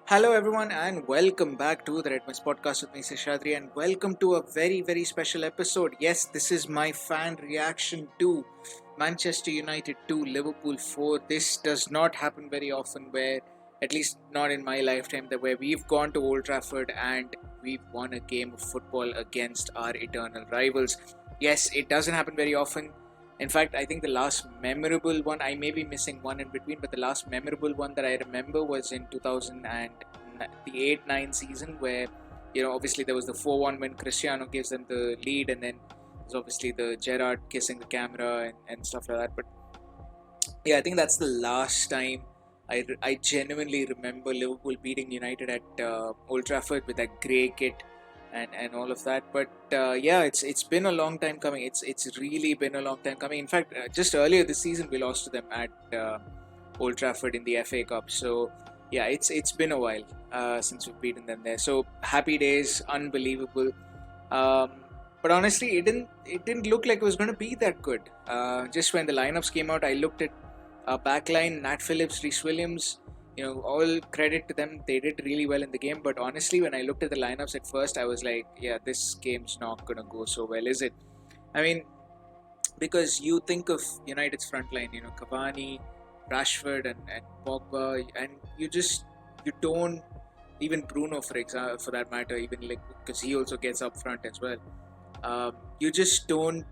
Hello, everyone, and welcome back to the Red Mist podcast with me, Seshadri, and welcome to a very, very special episode. Yes, this is my fan reaction to Manchester United 2, Liverpool 4. This does not happen very often, where, at least not in my lifetime, that where we've gone to Old Trafford and we've won a game of football against our eternal rivals. Yes, it doesn't happen very often. In fact, I think the last memorable one, I may be missing one in between, but the last memorable one that I remember was in 2008-9 season, where, obviously there was the 4-1 when Cristiano gives them the lead, and then there's obviously the Gerrard kissing the camera and stuff like that. But yeah, I think that's the last time I genuinely remember Liverpool beating United at Old Trafford with that grey kit and all of that. But yeah, it's been a long time coming. It's really been a long time coming. In fact, just earlier this season we lost to them at Old Trafford in the FA Cup. So yeah, it's been a while since we've beaten them there. So happy days, unbelievable. Um, but honestly, it didn't look like it was going to be that good. Just when the lineups came out, I looked at backline, Nat Phillips, Reece Williams. All credit to them. They did really well in the game. But honestly, when I looked at the lineups at first, I was like, yeah, this game's not going to go so well, is it? I mean, because you think of United's front line, Cavani, Rashford, and Pogba, and you don't, even Bruno, for example, for that matter, even like because he also gets up front as well. You just don't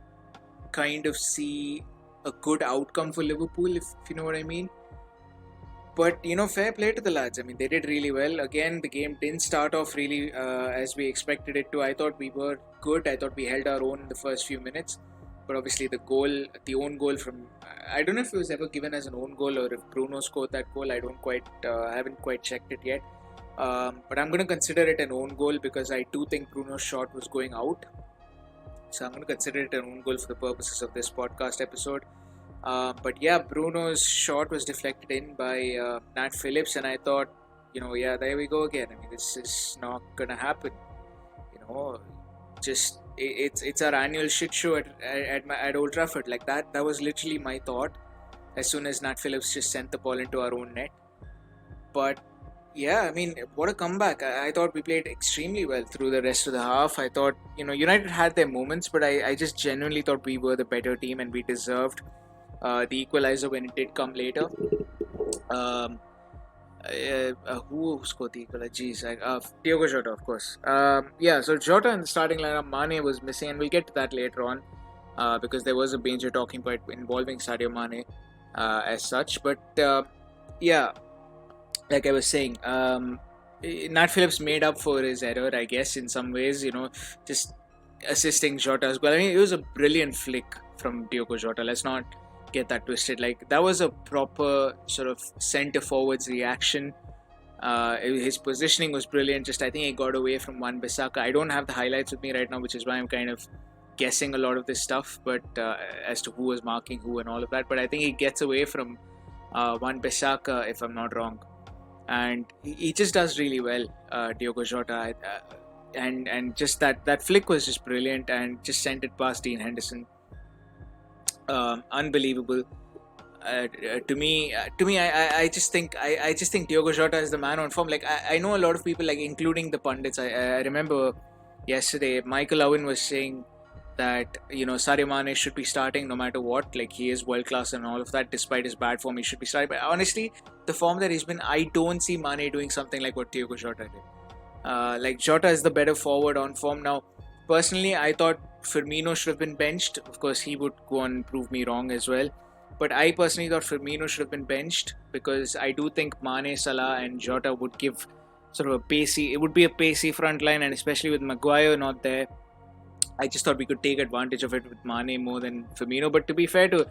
kind of see a good outcome for Liverpool, if you know what I mean. But fair play to the lads. I mean, they did really well. Again, the game didn't start off really as we expected it to. I thought we were good. I thought we held our own in the first few minutes. But obviously, the own goal from, I don't know if it was ever given as an own goal or if Bruno scored that goal. I haven't quite checked it yet. But I'm going to consider it an own goal because I do think Bruno's shot was going out. So I'm going to consider it an own goal for the purposes of this podcast episode. But yeah, Bruno's shot was deflected in by Nat Phillips, and I thought, yeah, there we go again. I mean, this is not gonna happen. You know, just it's our annual shit show at Old Trafford. Like that was literally my thought as soon as Nat Phillips just sent the ball into our own net. But yeah, I mean, what a comeback! I thought we played extremely well through the rest of the half. I thought, United had their moments, but I just genuinely thought we were the better team and we deserved the equalizer when it did come later. Um, who scored the equalizer? Jeez, Diogo Jota, of course. Yeah, so Jota in the starting lineup, Mane was missing, and we'll get to that later on because there was a major talking point involving Sadio Mane as such. But yeah, like I was saying, Nat Phillips made up for his error, I guess, in some ways, just assisting Jota as well. I mean, it was a brilliant flick from Diogo Jota. Let's not get that twisted. Like, that was a proper sort of centre forwards reaction. His positioning was brilliant. Just, I think he got away from Wan-Bissaka. I don't have the highlights with me right now, which is why I'm kind of guessing a lot of this stuff, but as to who was marking who and all of that. But I think he gets away from Wan-Bissaka, if I'm not wrong. And he just does really well, Diogo Jota. And just that flick was just brilliant and just sent it past Dean Henderson. Unbelievable. To me, I just think Diogo Jota is the man on form. Like I know a lot of people, like including the pundits. I remember yesterday Michael Owen was saying that Sadio Mane should be starting no matter what. Like, he is world class and all of that. Despite his bad form, he should be starting. But honestly, the form that he's been, I don't see Mane doing something like what Diogo Jota did. Like, Jota is the better forward on form now. Personally, I thought Firmino should have been benched. Of course, he would go and prove me wrong as well. But I personally thought Firmino should have been benched because I do think Mane, Salah, and Jota would give sort of a pacey. It would be a pacey front line, and especially with Maguire not there, I just thought we could take advantage of it with Mane more than Firmino. But to be fair to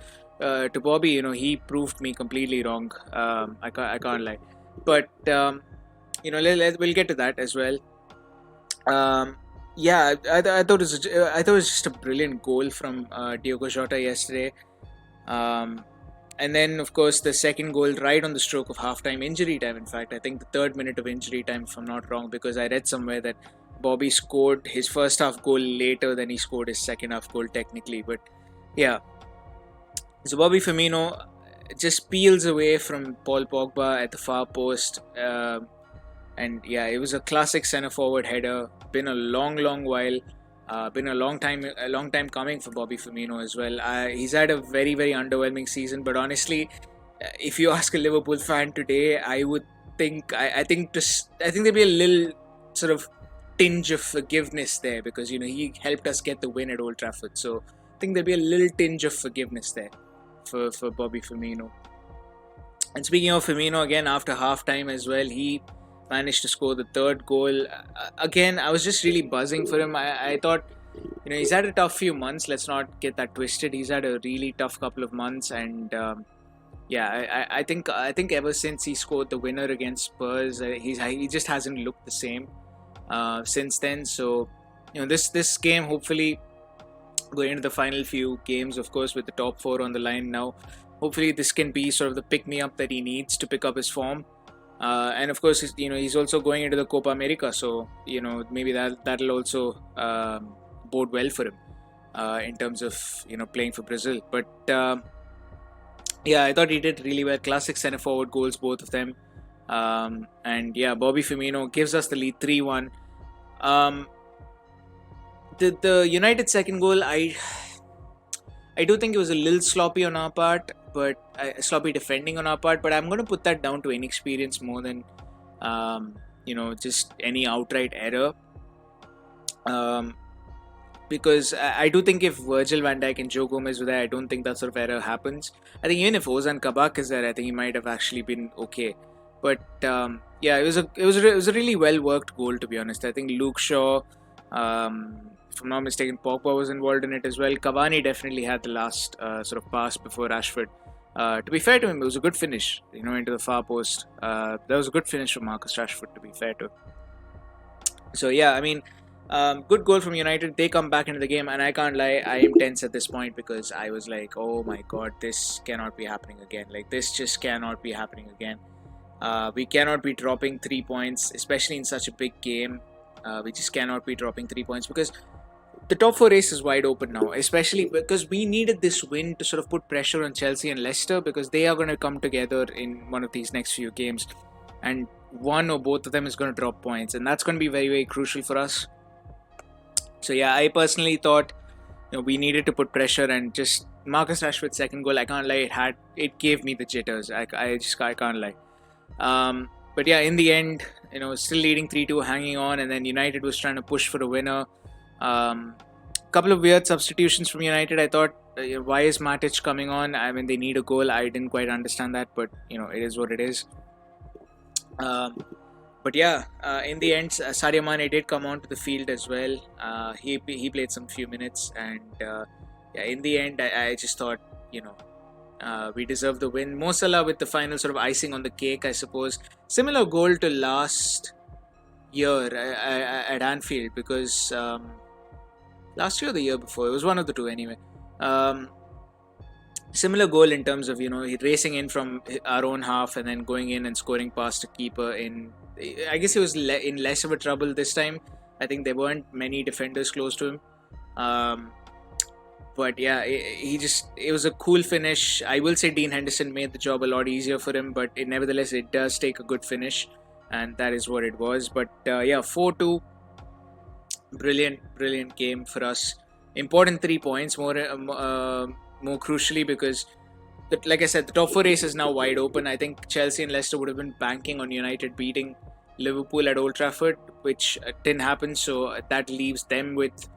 Bobby, he proved me completely wrong. I can't lie. But we'll get to that as well. Yeah, I thought it was just a brilliant goal from Diogo Jota yesterday. And then, of course, the second goal right on the stroke of halftime, injury time. In fact, I think the third minute of injury time, if I'm not wrong, because I read somewhere that Bobby scored his first half goal later than he scored his second half goal technically. But yeah, so Bobby Firmino just peels away from Paul Pogba at the far post. And yeah, it was a classic centre forward header. Been a long while. Been a long time coming for Bobby Firmino as well. He's had a very underwhelming season, but honestly, if you ask a Liverpool fan today, I would think I think there'd be a little sort of tinge of forgiveness there, because he helped us get the win at Old Trafford. So I think there'd be a little tinge of forgiveness there for Bobby Firmino. And speaking of Firmino, again after half time as well, he managed to score the third goal. Again, I was just really buzzing for him. I thought, he's had a tough few months. Let's not get that twisted. He's had a really tough couple of months, and I think ever since he scored the winner against Spurs, he just hasn't looked the same since then. So this game, hopefully going into the final few games, of course, with the top four on the line now, hopefully this can be sort of the pick-me-up that he needs to pick up his form. And of course, he's also going into the Copa America, so maybe that'll also bode well for him in terms of playing for Brazil. But yeah, I thought he did really well. Classic centre forward goals, both of them. And yeah, Bobby Firmino gives us the lead 3-1. The United second goal, I do think it was a little sloppy on our part, but sloppy defending on our part. But I'm going to put that down to inexperience more than just any outright error. Because I do think if Virgil van Dijk and Joe Gomez were there, I don't think that sort of error happens. I think even if Ozan Kabak is there, I think he might have actually been okay. But yeah, it was a really well worked goal, to be honest. I think Luke Shaw, if I'm not mistaken, Pogba was involved in it as well. Cavani definitely had the last sort of pass before Rashford. To be fair to him, it was a good finish, into the far post. That was a good finish from Marcus Rashford, to be fair to him. So yeah, I mean, good goal from United. They come back into the game, and I can't lie, I am tense at this point, because I was like, oh my god, this cannot be happening again. Like, this just cannot be happening again. We cannot be dropping 3 points, especially in such a big game. We just cannot be dropping 3 points, because the top 4 race is wide open now, especially because we needed this win to sort of put pressure on Chelsea and Leicester, because they are going to come together in one of these next few games, and one or both of them is going to drop points, and that's going to be very crucial for us. So yeah, I personally thought we needed to put pressure, and just Marcus Rashford's second goal, I can't lie, it gave me the jitters. I can't lie. But yeah, in the end, still leading 3-2, hanging on, and then United was trying to push for a winner. Couple of weird substitutions from United. I thought, why is Matic coming on? I mean, they need a goal. I didn't quite understand that, but it is what it is. But yeah, in the end, Sadio Mane did come onto the field as well. He played some few minutes, and yeah, in the end, I just thought, we deserve the win. Mo Salah with the final sort of icing on the cake, I suppose. Similar goal to last year at Anfield, because last year or the year before, it was one of the two anyway. Similar goal in terms of racing in from our own half and then going in and scoring past a keeper. I guess he was in less of a trouble this time. I think there weren't many defenders close to him. But yeah, it was a cool finish. I will say Dean Henderson made the job a lot easier for him, but nevertheless, it does take a good finish, and that is what it was. But yeah, 4-2, brilliant game for us. Important 3 points, more crucially, because like I said, the top 4 race is now wide open. I think Chelsea and Leicester would have been banking on United beating Liverpool at Old Trafford, which didn't happen, so that leaves them with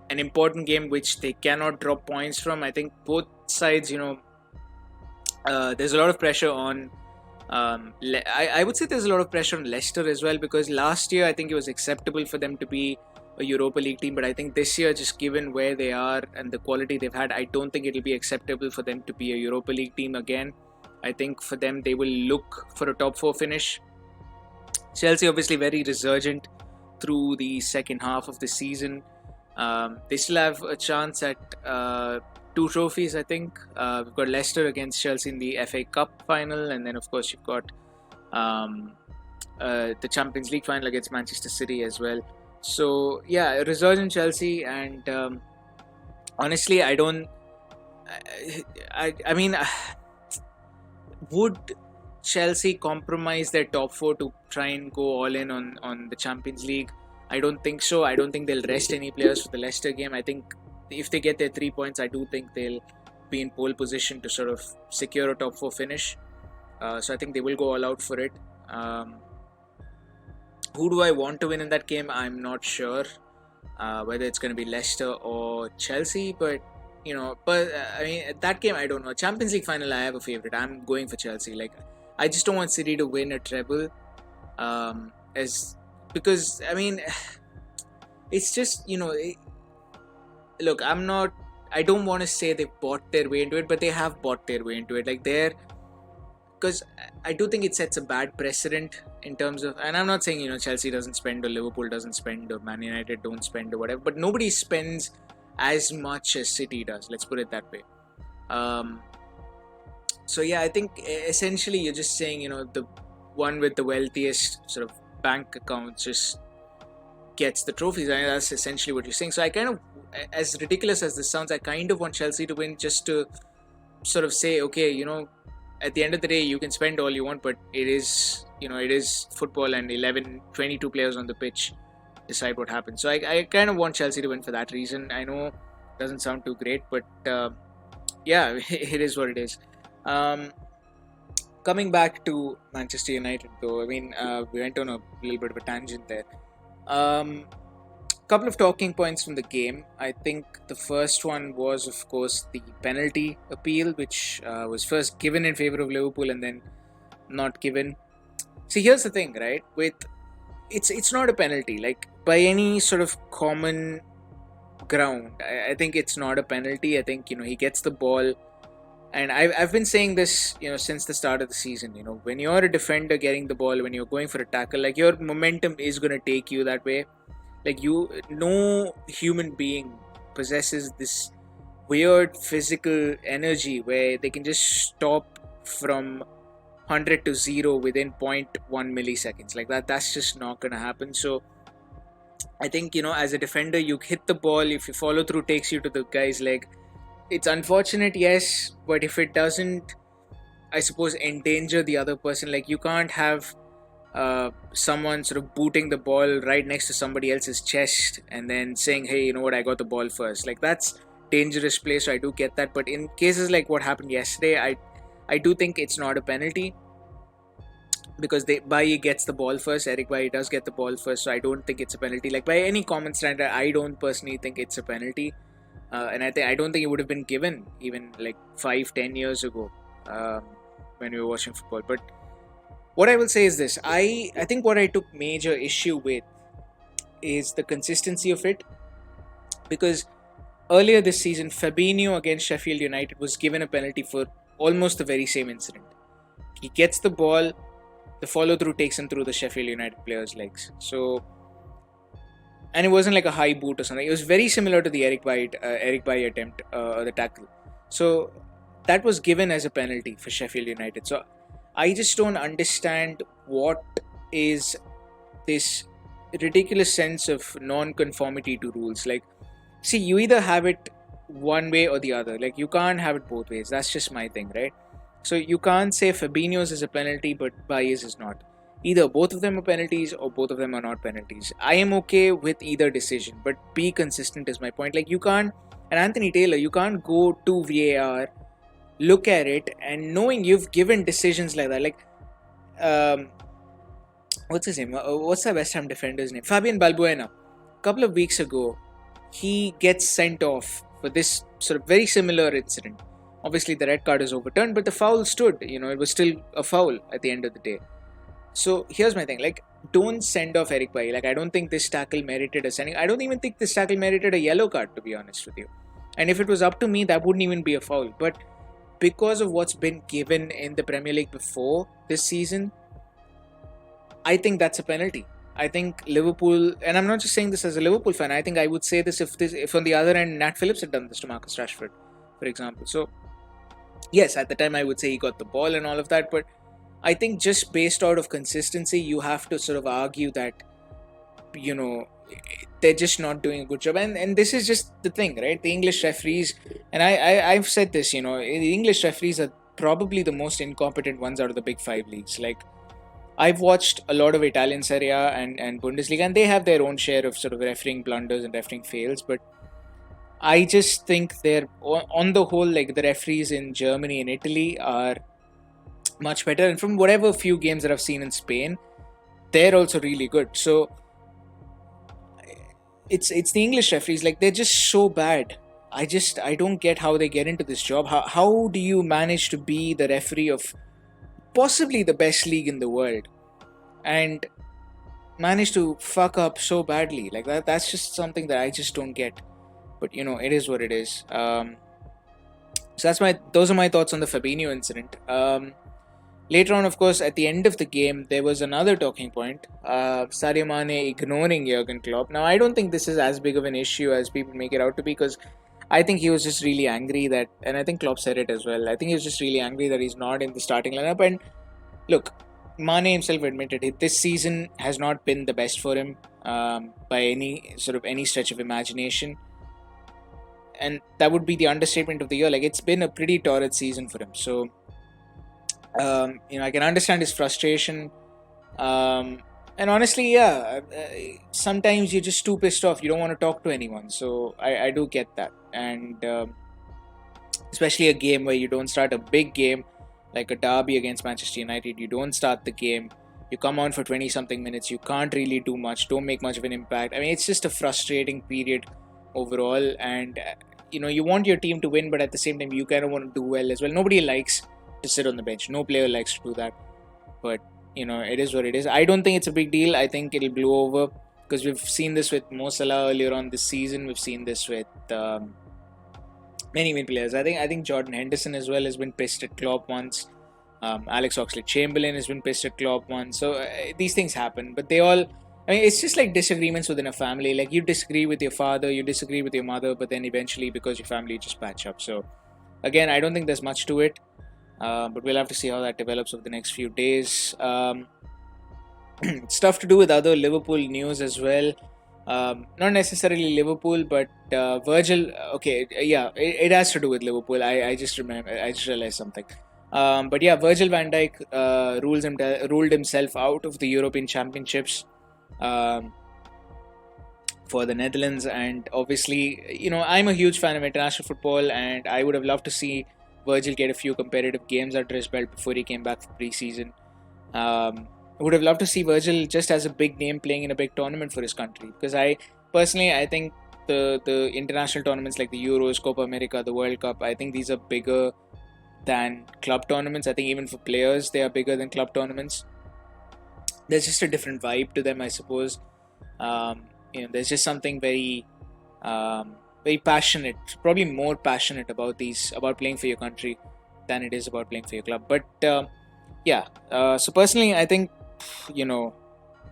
an important game which they cannot drop points from. I think both sides, there's a lot of pressure on I would say there's a lot of pressure on Leicester as well, because last year I think it was acceptable for them to be a Europa League team, but I think this year, just given where they are and the quality they've had, I don't think it'll be acceptable for them to be a Europa League team again. I think for them, they will look for a top 4 finish. Chelsea obviously very resurgent through the second half of the season. They still have a chance at 2 trophies, I think. We've got Leicester against Chelsea in the FA Cup final, and then of course you've got the Champions League final against Manchester City as well. So yeah, resurgent Chelsea, and honestly, I mean, would Chelsea compromise their top four to try and go all in on the Champions League? I don't think so. I don't think they'll rest any players for the Leicester game. I think if they get their 3 points, I do think they'll be in pole position to sort of secure a top four finish. So I think they will go all out for it. Who do I want to win in that game? I'm not sure whether it's going to be Leicester or Chelsea, but I mean, at that game, I don't know. Champions League final, I have a favorite. I'm going for Chelsea. Like, I just don't want City to win a treble, because I mean, it's just look, I don't want to say they've bought their way into it, but they have bought their way into it. Like, because I do think it sets a bad precedent in terms of, and I'm not saying Chelsea doesn't spend or Liverpool doesn't spend or Man United don't spend or whatever, but nobody spends as much as City does. Let's put it that way. So yeah, I think essentially you're just saying the one with the wealthiest sort of bank accounts just gets the trophies. I mean, that's essentially what you're saying. So I kind of, as ridiculous as this sounds, I kind of want Chelsea to win just to sort of say, okay, at the end of the day, you can spend all you want, but it is football, and 22 players on the pitch decide what happens. So I kind of want Chelsea to win for that reason. I know it doesn't sound too great, but yeah, it is what it is. Coming back to Manchester United, though, I mean, we went on a little bit of a tangent there. Couple of talking points from the game. I think the first one was, of course, the penalty appeal, which was first given in favor of Liverpool and then not given. See, here's the thing, right? It's not a penalty. Like, by any sort of common ground, I think it's not a penalty. I think he gets the ball, and I've been saying this since the start of the season. When you're a defender getting the ball, when you're going for a tackle, like, your momentum is going to take you that way. Like, no human being possesses this weird physical energy where they can just stop from 100 to 0 within 0.1 milliseconds. Like, that's just not going to happen. So I think, as a defender, you hit the ball. If you follow through, takes you to the guy's leg. It's unfortunate, yes, but if it doesn't, I suppose, endanger the other person, like, you can't have someone sort of booting the ball right next to somebody else's chest and then saying, hey, you know what, I got the ball first. Like, that's dangerous play, so I do get that. But in cases like what happened yesterday, I do think it's not a penalty, because Bailly gets the ball first. Eric Bailly does get the ball first, so I don't think it's a penalty. Like, by any common standard, I don't personally think it's a penalty. And I don't think it would have been given even like 5-10 years ago when we were watching football. But what I will say is this. I think what I took major issue with is the consistency of it. Because earlier this season, Fabinho against Sheffield United was given a penalty for almost the very same incident. He gets the ball, the follow-through takes him through the Sheffield United player's legs. So, and it wasn't like a high boot or something. It was very similar to the Eric Bailly attempt, the tackle. So that was given as a penalty for Sheffield United. So I just don't understand what is this ridiculous sense of non-conformity to rules. Like, see, you either have it one way or the other. Like, you can't have it both ways. That's just my thing, right? So you can't say Fabinho's is a penalty but Bailly's is not. Either both of them are penalties or both of them are not penalties. I am okay with either decision, but be consistent is my point. Like, you can't, and Anthony Taylor, you can't go to VAR, look at it, and knowing you've given decisions like that. Like, what's his name? What's the West Ham defender's name? Fabian Balbuena. A couple of weeks ago, he gets sent off for this sort of very similar incident. Obviously, the red card is overturned, but the foul stood. It was still a foul at the end of the day. So here's my thing. Like, don't send off Eric Bailly. Like, I don't think this tackle merited a sending. I don't even think this tackle merited a yellow card, to be honest with you. And if it was up to me, that wouldn't even be a foul. But because of what's been given in the Premier League before this season, I think that's a penalty. I think Liverpool, and I'm not just saying this as a Liverpool fan, I think I would say this if on the other end Nat Phillips had done this to Marcus Rashford, for example. So yes, at the time I would say he got the ball and all of that, but I think just based out of consistency, you have to sort of argue that, they're just not doing a good job. And this is just the thing, right? The English referees, and I've said this, the English referees are probably the most incompetent ones out of the big five leagues. Like, I've watched a lot of Italian Serie A and Bundesliga, and they have their own share of sort of refereeing blunders and refereeing fails. But I just think they're, on the whole, like the referees in Germany and Italy are much better. And from whatever few games that I've seen in Spain, they're also really good. So it's the English referees, like they're just so bad. I don't get how they get into this job. How do you manage to be the referee of possibly the best league in the world and manage to fuck up so badly? Like that's just something that I just don't get. But it is what it is. So those are my thoughts on the Fabinho incident. Later on, of course, at the end of the game, there was another talking point. Sadio Mane ignoring Jurgen Klopp. Now, I don't think this is as big of an issue as people make it out to be, because I think he was just really angry that, and I think Klopp said it as well, I think he was just really angry that he's not in the starting lineup. And look, Mane himself admitted it. This season has not been the best for him by any stretch of imagination. And that would be the understatement of the year. Like, it's been a pretty torrid season for him. So, I can understand his frustration. And honestly, yeah, sometimes you're just too pissed off. You don't want to talk to anyone. So I do get that. And especially a game where you don't start a big game, like a derby against Manchester United. You don't start the game. You come on for 20-something minutes. You can't really do much. Don't make much of an impact. I mean, it's just a frustrating period overall. And, you want your team to win, but at the same time, you kind of want to do well as well. Nobody likes to sit on the bench. No player likes to do that. But, it is what it is. I don't think it's a big deal. I think it'll blow over, because we've seen this with Mo Salah earlier on this season. We've seen this with many players. I think Jordan Henderson as well has been pissed at Klopp once. Alex Oxlade-Chamberlain has been pissed at Klopp once. So these things happen. But they all... I mean, it's just like disagreements within a family. Like, you disagree with your father, you disagree with your mother, but then eventually, because your family, just patch up. So, again, I don't think there's much to it. But we'll have to see how that develops over the next few days. Stuff to do with other Liverpool news as well. Not necessarily Liverpool, but Virgil. Okay, yeah, it has to do with Liverpool. I just realized something. But yeah, Virgil van Dijk ruled himself out of the European Championships for the Netherlands. And obviously, I'm a huge fan of international football, and I would have loved to see Virgil get a few competitive games under his belt before he came back for pre-season. I would have loved to see Virgil just as a big name playing in a big tournament for his country, because I think the international tournaments like the Euros, Copa America, the World Cup, I think these are bigger than club tournaments. I think even for players, they are bigger than club tournaments. There's just a different vibe to them, I suppose. There's just something very passionate, probably more passionate about playing for your country than it is about playing for your club. But so personally, I think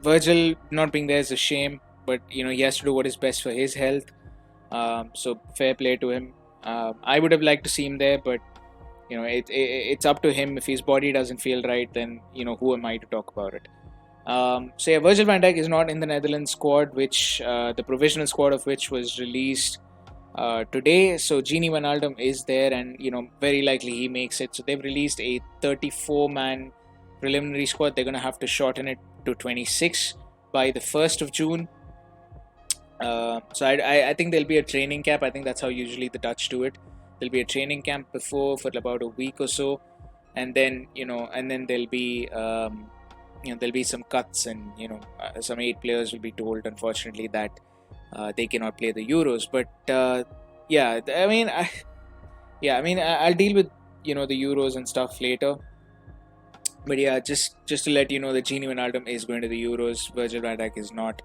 Virgil not being there is a shame, but he has to do what is best for his health. So fair play to him. I would have liked to see him there, but it's up to him. If his body doesn't feel right, then who am I to talk about it? So yeah, Virgil van Dijk is not in the Netherlands squad, which the provisional squad of which was released today. So Gini Wijnaldum is there, and very likely he makes it. So they've released a 34-man preliminary squad. They're going to have to shorten it to 26 by the 1st of June. So I think there'll be a training camp. I think that's how usually the Dutch do it. There'll be a training camp before for about a week or so, and then there'll be there'll be some cuts, and some 8 players will be told, unfortunately, that they cannot play the Euros. But I'll deal with the Euros and stuff later. But yeah, just to let you know that Gini Wijnaldum is going to the Euros. Virgil van Dijk is not.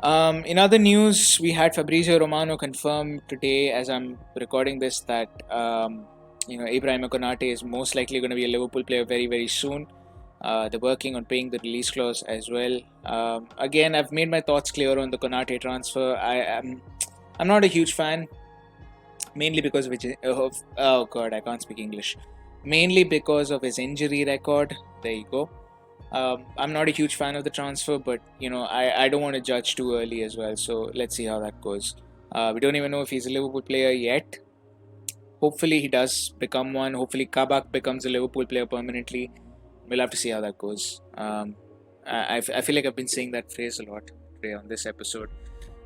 In other news, we had Fabrizio Romano confirm today, as I'm recording this, that Ibrahima Konate is most likely going to be a Liverpool player very, very soon. They're working on paying the release clause as well. Again, I've made my thoughts clear on the Konate transfer. I'm not a huge fan, mainly because I can't speak English. Mainly because of his injury record. There you go. I'm not a huge fan of the transfer, but I don't want to judge too early as well. So let's see how that goes. We don't even know if he's a Liverpool player yet. Hopefully he does become one. Hopefully Kabak becomes a Liverpool player permanently. We'll have to see how that goes. I feel like I've been saying that phrase a lot today on this episode.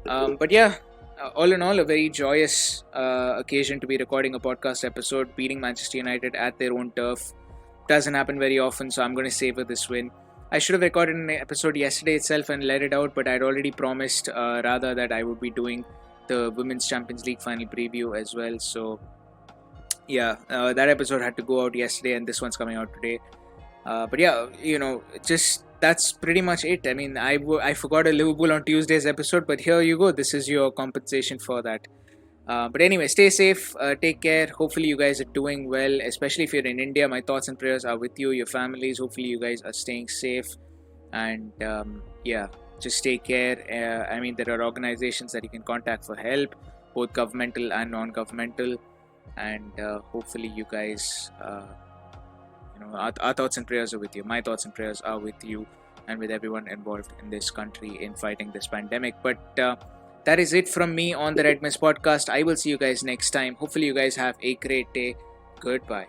But yeah, all in all, a very joyous occasion to be recording a podcast episode, beating Manchester United at their own turf. Doesn't happen very often, so I'm going to savor this win. I should have recorded an episode yesterday itself and let it out, but I'd already promised rather that I would be doing the Women's Champions League final preview as well. So yeah, that episode had to go out yesterday, and this one's coming out today. But yeah, just that's pretty much it. I mean, I forgot a Liverpool on Tuesday's episode, but here you go. This is your compensation for that. But anyway, stay safe, take care. Hopefully you guys are doing well, especially if you're in India. My thoughts and prayers are with you, your families. Hopefully you guys are staying safe, and yeah, just take care. I mean, there are organizations that you can contact for help, both governmental and non-governmental, and hopefully you guys our thoughts and prayers are with you. My thoughts and prayers are with you and with everyone involved in this country in fighting this pandemic. But that is it from me on the Red Mist podcast. I will see you guys next time. Hopefully you guys have a great day. Goodbye.